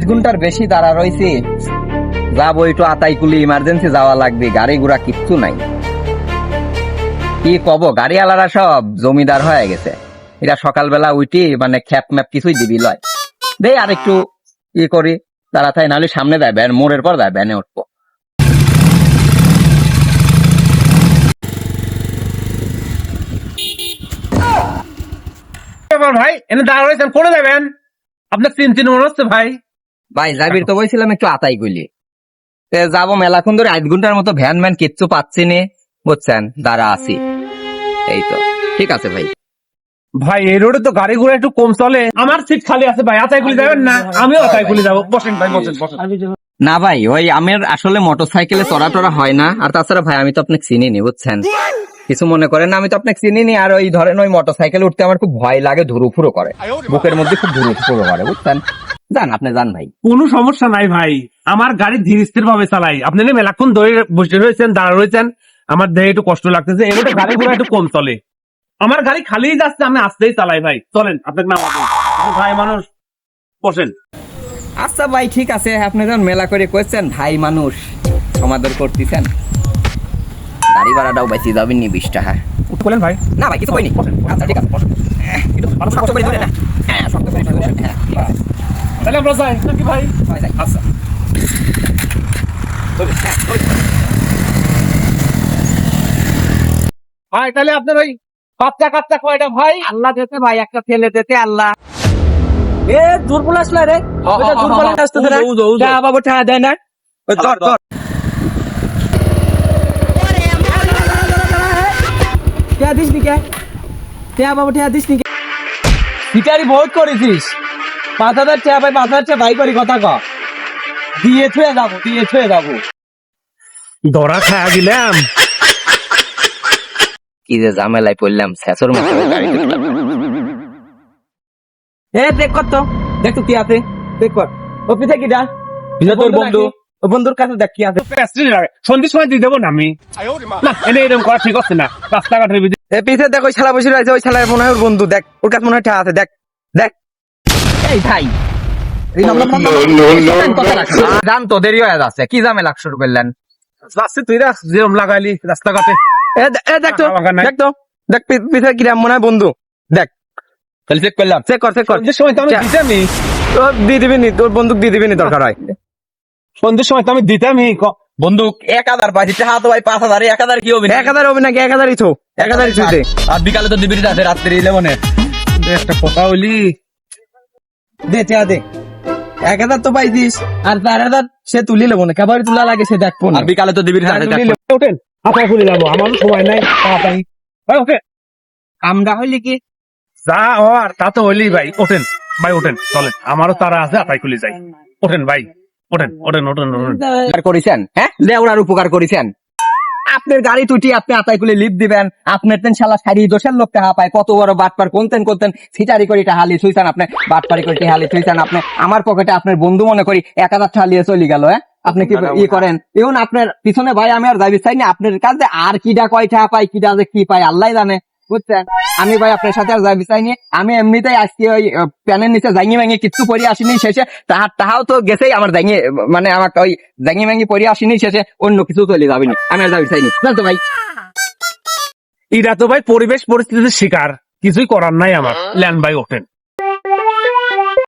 ঘন্টার বেশি দাঁড়া রয়েছি, যাবো একটু আতাইকুলি, ইমার্জেন্সি যাওয়া লাগবে, গাড়ি ঘোড়া কিচ্ছু নাই। কি কব, গাড়িওয়ালারা সব জমিদার হয়ে গেছে। এরা সকালবেলা উঠি মানে খ্যাপ ম্যাপ কিছুই দিবি লয়। দেই আর একটু ই করি তাড়াতাড়ি, নাহলে সামনে দেয় ভ্যান, মোড়ের পর দেয় ভ্যানে উঠবো। ভাই এনে দাঁড়া রয়েছেন, করে যাবেন? আপনার চিন মনে হচ্ছে ভাই। ভাই যাবির তো বলছিলাম একটু আতাইকুলি, যাবো মেলাক্ষণ ধরে 8 ঘন্টার মতো ভ্যান ম্যান কিচ্ছু পাচ্ছি নে, বুঝছেন, দাঁড়া আছি। এই তো ঠিক আছে ভাই। ভাই এই রোডে তো গাড়ি ঘোড়া একটু কম চলে, আমার সিট খালি আছে ভাই, আতাইকুলি যাবেন না? আমিও আতাইকুলি যাবো, বসেন ভাই, বসেন বসেন। না ভাই, ওই আমার আসলে মোটর সাইকেলে চড়া টড়া হয় না, আর তাছাড়া ভাই আমি তো আপনাকে চিনিনি, বুঝছেন, কিছু মনে করেন না, আমি তো আপনাকে চিনিনি। আর ওই ধরেন ওই মোটর সাইকেলে উঠতে আমার খুব ভয় লাগে, ধুরু ফুরো করে বুকের মধ্যে, খুব ধুরু ফুরো করে, বুঝছেন। যান আপনি যান ভাই, কোনো সমস্যা নাই ভাই, আমার গাড়ি ধীর স্থির ভাবে চালাই। আপনি না মেলাক্ষণ ধরে বসে রয়েছেন, দাঁড়া রয়েছেন, আমার দেহে একটু কষ্ট লাগতেছে। এই রোডে গাড়ি ঘোড়া একটু কম চলে, আমার গাড়ি খালি যাচ্ছে, আমি আসতেই চালাই ভাই। চলেন, আপনাকে না ভাই মানুষ, বসেন। আচ্ছা ভাই ঠিক আছে, আপনি যখন মেলা করে কইছেন, ভাই মানুষ সমাদর করতেছেন, গাড়ি ভাড়াটাও বেশি যাবেন নি 20 টাকা। বলেন ভাই। না ভাই কিছু কইনি, আচ্ছা ঠিক আছে বসেন। শক্ত করে ধরে না, হ্যাঁ শক্ত করে ধরে, হ্যাঁ ঠিক আছে। তাহলে আমরা যাই নাকি ভাই? আচ্ছা ভাই তাহলে আপনার ওই বাচ্চা কাচ্চা কয়টা ভাই? আল্লাহ দিতে ভাই, একটা ছেলে দিতে আল্লাহ। এ দুর্বল আসলে রে, দুর্বল আসতেছে না, বাবু টাকা দেয় না। ধর ধর ভিখারি বহুত করেছিস, 5,000 টাকা ভাই, 5,000 টাকা ভাই করি কথা ক, দিয়ে ছুঁয়ে যাবো, দিয়ে ছুঁয়ে যাবো। ধরা খায়া দিলাম। কি যে ঝামেলায় পড়লাম, শেষর মতো গাড়িতে উঠলাম। এ দেখ কর তো, দেখ তো কি আছে, দেখ কর। ও পিছে কি দা? তোর বন্ধু, ও বন্ধুর কাছে দেখ কি আছে। সন্ধ্যের সময় দিয়ে দেবো না আমি, না এনে এরকম করা ঠিক হচ্ছে না, রাস্তাঘাটের ভিতরে। পিছে দেখ, ওই শালা বসে রয়েছে, ওই শালার মনে হয় ওর বন্ধু, দেখ ওর কাছে মনে হয় টাকা আছে, দেখ দেখ। এই ভাই জান তো দেরি হয়ে যাচ্ছে, কি ঝামেলা শুরু করলেন? তুই যেরকম লাগাইলি রাস্তাঘাটে, দেখ তো, দেখ তো, দেখ পিছে কিরাম মনে হয় বন্ধু, দেখ তাহলে চেক করলাম, চেক কর, চেক কর। সময় তো আমি দিতামই, দিয়ে দিবি নি, তোর বন্দুক দিয়ে দিবি নি দরকার হয়। সন্ধ্যের সময় তো আমি দিতামই বন্দুক 1000 পাইছি, হাত ভাই 5000, 1000 কি হবে? 1000 হবে নাকি? 1000ই তো, 1000ই ছুঁতে। আর বিকালে তো দিবি আছে, রাত্রি 11-এ একটা কথা হইলি, দে চেয়া দে। 1000 তো পাইছিস, আর 4000 সে তুলি লেবো না, কেবারই তুলা লাগে সে দেখবো না। আর বিকালে তো দিবি ওঠেন, আপনার খুলে যাবো, আমারও সময় নাই তাড়াতাড়ি। ওকে আমরা হইলি কি যা হওয়ার তা তো হইলি ভাই। ওঠেন ভাই, ওঠেন, চলেন, আমারও তারা আছে, আতাই খুলে যাই। ওঠেন ভাই, ওঠেন ওঠেন ওঠেন ওঠেন। করেছেন, হ্যাঁ লেওড়ার উপকার করেছেন। আপনার গাড়ি তুটি আপনি আতাই করে লিপ দিবেন, আপনার তেন শালা সারি দোষের লোক টাকা পায়, কত বড় বাটপার কোনতেন সিটারি করে হালি থুইছেন, আপনি বাটপারি করে হালি থুইছেন। আপনি আমার পকেটে আপনার বন্ধু মনে করি 1000 টাকা লিয়ে চলে গেল, হ্যাঁ আপনি কি ই করেন? এখন আপনার পিছনে ভাই আমি আর যাবি চাই না, আপনার কাছে আর কিডা কয় টাকা পাই, কিডা যে কি পাই আল্লাহ জানে, বুঝছেন। আমি ভাই আপনার সাথে আর যাবি চাইনি, আমি এমনিতেই আজকে ওই প্যানের নিচে জাঙ্গি ভাঙি কিচ্ছু পরে আসিনি, শেষে তাহাও তো গেছেই আমার জাঙ্গি, মানে আমাকে ওই জাঙ্গি ভাঙি পরে আসিনি, শেষে অন্য কিছু চলে যাবিনি, আমি আর যাবি চাইনি, জানতো ভাই। এরা তো ভাই পরিবেশ পরিস্থিতির শিকার, কিছুই করার নাই আমার। ল্যান ভাই ওঠেন।